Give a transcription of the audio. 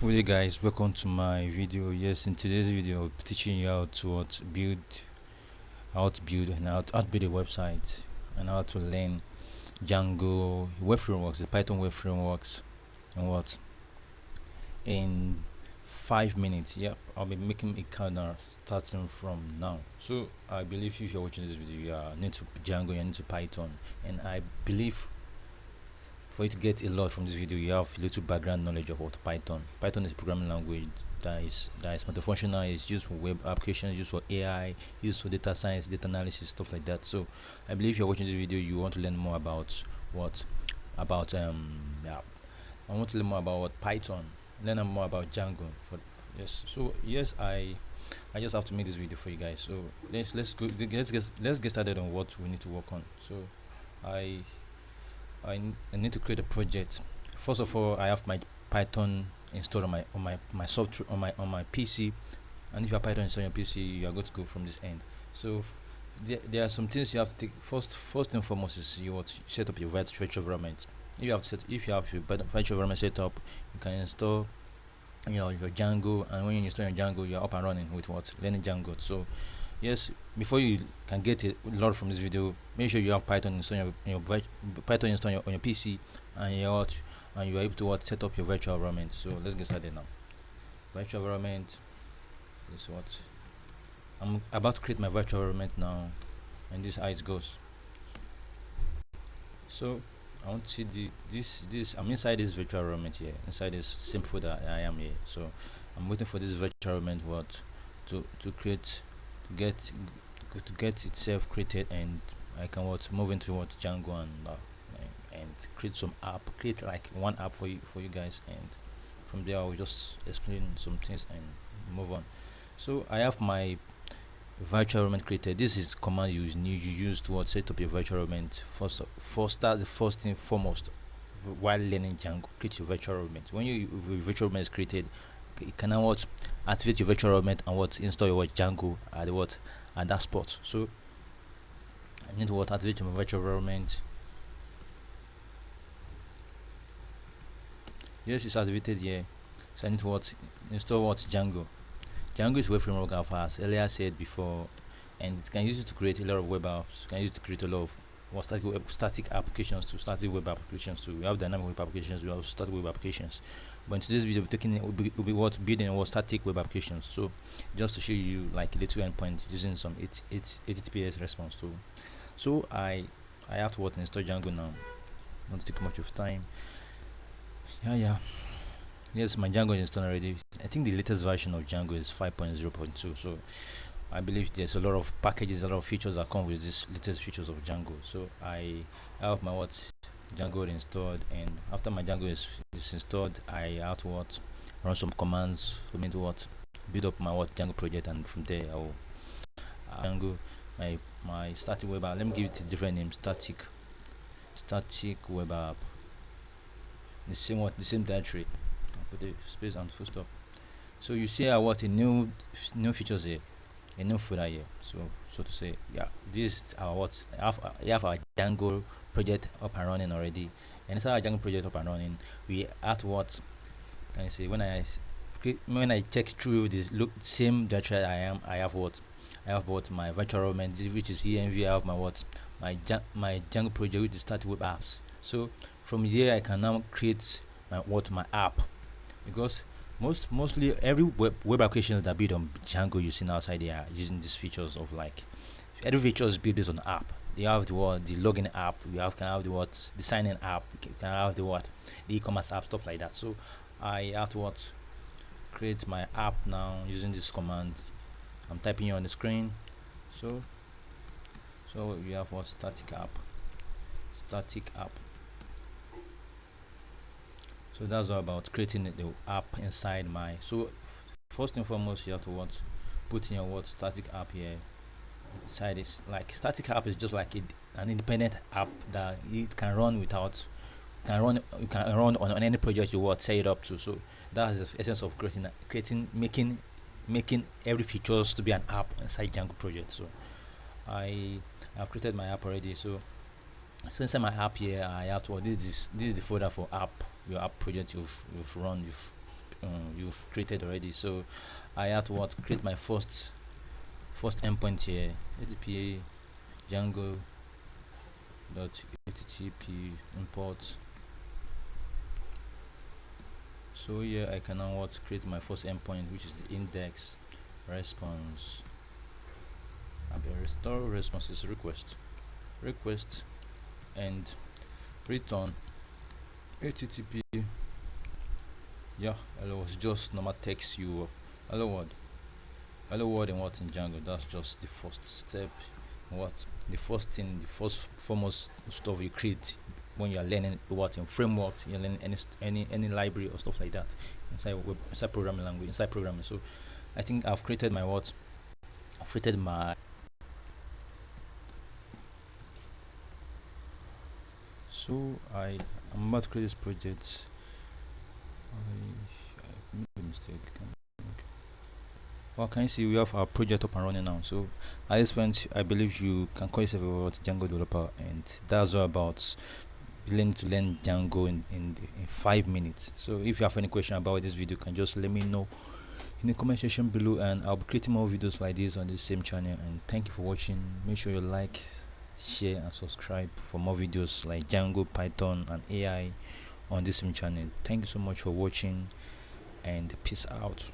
Well, hey guys, welcome to my video. Yes, in today's video, I'll be teaching you how to build and how to build a website and how to learn Django web frameworks, the Python web frameworks, and what in 5 minutes. Yep, I'll be making a counter starting from now. So I believe if you're watching this video, you are new to Django, you're new to Python, and I believe for you to get a lot from this video, you have little background knowledge of what Python is a programming language that is multifunctional. It's used for web applications, used for AI, used for data science, data analysis, stuff like that. So I believe if you're watching this video, you want to learn more about what about yeah, I want to learn more about what Python, learn more about Django. For yes, so yes, I just have to make this video for you guys. So let's get started on what we need to work on. So I I need to create a project. First of all, I have my Python installed on my software on my PC, and if you have Python installed on your PC, you are going to go from this end. So there are some things you have to take. First and foremost is you want to set up your virtual environment. If you have your virtual environment set up, you can install your Django, and when you install your Django, you're up and running with what learning Django. So yes, before you can get a lot from this video, make sure you have Python installed Python installed on your PC, and you are able to set up your virtual environment. So let's get started now. Virtual environment is what I'm about to create my virtual environment now, and this is how it goes. So I want to see this. I'm inside this virtual environment here, inside this same folder I am here. So I'm waiting for this virtual environment to create, to get to get itself created, and I can move into Django, and create some app, create like one app for you guys, and from there I will just explain some things and move on. So I have my virtual environment created. This is command you use to set up your virtual environment. Start the first thing foremost while learning Django. Create your virtual environment. When your virtual environment is created, you can now activate your virtual environment and install your Django at that spot. So I need to activate my virtual environment. Yes, it's activated here. So I need to install Django. Django is web framework I've as earlier said before, and it can use it to create a lot of web apps. You can use it to create a lot of static applications to static web applications to we have dynamic web applications, we have static web applications. But in today's video, we'll be building static web applications. So just to show you like a little endpoint using some HTTPS response tool. So I have to install Django now. Not take much of time. Yeah. Yes, my Django is installed already. I think the latest version of Django is 5.0.2. So I believe there's a lot of packages, a lot of features that come with this latest features of Django. So I have my Django installed, and after my Django is installed, I have to run some commands for me to build up my Django project, and from there I will Django my static web app. Let me give it a different name: static web app. The same directory. Put the space and full stop. So you see a new features here, a new folder here. So to say, yeah, this our you have our Django project up and running already, and inside our Django project up and running, we have can you say when I check through this same directory I have my virtual environment, which is env. I have my Django project, which is start web apps. So from here I can now create my app, because mostly every web applications that build on Django you see outside there are using these features of like every feature is built based on app. They have the login app, can have the sign in app, can have the e-commerce app, stuff like that. So I have to create my app now using this command. I'm typing here on the screen. So we have static app. So that's all about creating the app inside my. So first and foremost, you have to put in your static app here. Inside is like static app is just like an independent app that it can run without you can run on any project you set it up to. So that's the essence of making every features to be an app inside Django project. So I have created my app already. So inside my app here, I have to this is the folder for app, your app project you've you've created already. So I had to what create my first endpoint here. HTTP Django dot http import. So here I can now what create my first endpoint, which is the index response. Restore response is request and return http. Yeah, hello was just normal text you hello world and what in Django. That's just the first step. What the first thing, the first foremost stuff you create when you are learning what in frameworks, you're learning any library or stuff like that inside programming language, inside programming. So I think I've created my what I've created my so I'm about to create this project. I made a mistake. Well, can you see we have our project up and running now? So at this point, I believe you can call yourself a Django developer, and that's all about learning to learn Django in 5 minutes. So if you have any question about this video, you can just let me know in the comment section below, and I'll be creating more videos like this on this same channel. And thank you for watching. Make sure you like, share, and subscribe for more videos like Django, Python, and AI on this same channel. Thank you so much for watching, and peace out.